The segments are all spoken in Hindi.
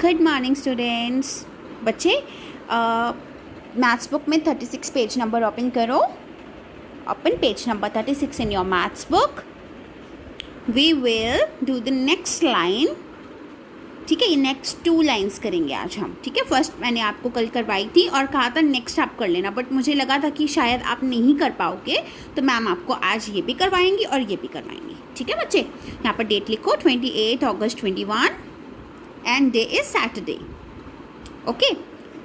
Good morning students. बच्चे मैथ्स बुक में 36 पेज नंबर ओपन करो। Open page number 36 in your maths book. We will do the next line. ठीक है, ये नेक्स्ट 2 लाइन्स करेंगे आज हम। ठीक है, फर्स्ट मैंने आपको कल करवाई थी और कहा था नेक्स्ट आप कर लेना, बट मुझे लगा था कि शायद आप नहीं कर पाओगे, तो मैम आपको आज ये भी करवाएंगी और ये भी करवाएंगी। ठीक है बच्चे, यहाँ पर डेट लिखो 28 अगस्त 21 and day is Saturday. Okay,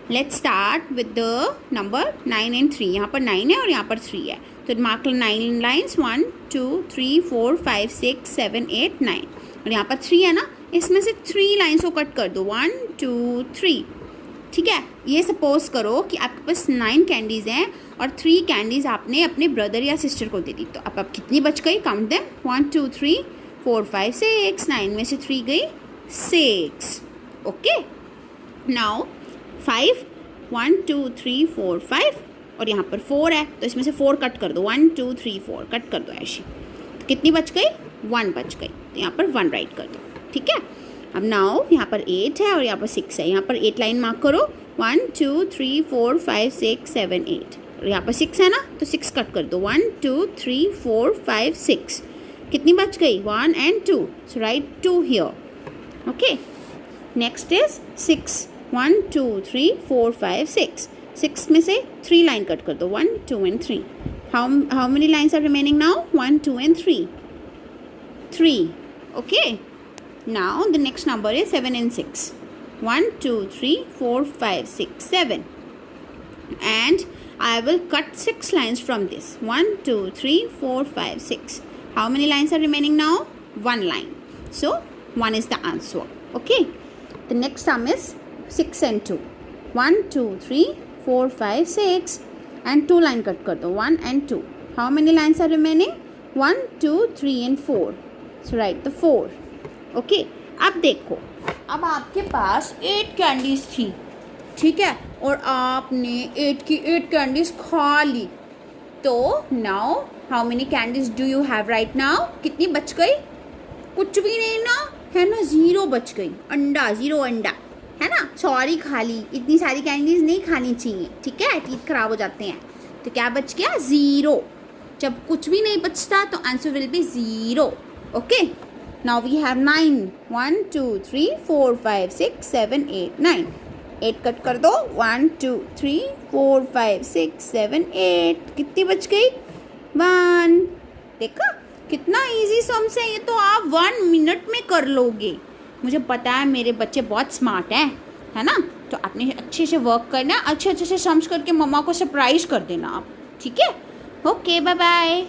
let's start with the number 9 and 3. यहाँ पर 9 है और यहाँ पर 3 है, तो मार्क 9 लाइन्स 1 2 3 4 5 6 7 8 9 और यहाँ पर 3 है ना, इसमें से 3 लाइन्स को कट कर दो 1 2 3। ठीक है, ये सपोज करो कि आपके पास 9 कैंडीज़ हैं और 3 कैंडीज़ आपने अपने ब्रदर या सिस्टर को दे दी, तो अब कितनी बच गई? काउंट देम 1 2 3 4 5 6 9 में से 3 गई 6. ओके, नाउ 5 1 2 3 4 5 और यहाँ पर 4 है, तो इसमें से 4 कट कर दो 1 2 3 4 कट कर दो ऐसे, तो कितनी बच गई? 1 बच गई, तो यहाँ पर 1 राइट कर दो। ठीक है, अब नाउ यहाँ पर 8 है और यहाँ पर 6 है, यहाँ पर 8 लाइन मार्क करो 1 2 3 4 5 6 7 8 और यहाँ पर 6 है ना, तो 6 कट कर दो 1 2 3 4 5 6, कितनी बच गई? 1 and 2, so write 2 here. Okay, next is 6 1 2 3 4 5 6, 6 में से 3 लाइन कट कर दो 1 2 and 3. How many lines are remaining now? 1 2 and 3. Okay, now the next number is 7 and 6. 1 2 3 4 5 6 7, and I will cut 6 lines from this 1 2 3 4 5 6. How many lines are remaining now? 1 line, so 1 is the answer. Okay, the next sum is 6 and 2. 1 2 3 4 5 6 and 2 line cut कर दो 1 and 2. How many lines are remaining? 1 2 3 and 4, so write the 4. Okay, अब देखो, अब आपके पास 8 कैंडीज थी, ठीक है, और आपने 8 की 8 कैंडीज खा ली, तो now how many candies do you have right now? कितनी बच गई? कुछ भी नहीं ना, है ना, 0 बच गई। अंडा, 0 अंडा है ना, सॉरी खा ली, इतनी सारी कैंडीज नहीं खानी चाहिए। ठीक है, टीथ खराब हो जाते हैं, तो क्या बच गया? 0। जब कुछ भी नहीं बचता तो answer will be 0. Okay, now we have 9 1 2 3 4 5 6 7 8 9. 8 cut कर दो 1 2 3 4 5 6 7 8, कितनी बच गई? 1. देखा कितना इजी सम्स है ये, तो आप 1 मिनट में कर लोगे। मुझे पता है मेरे बच्चे बहुत स्मार्ट हैं, है ना, तो आपने अच्छे से वर्क करना, अच्छे से सम्स करके मम्मा को सरप्राइज कर देना आप। ठीक है, ओके, बाय बाय।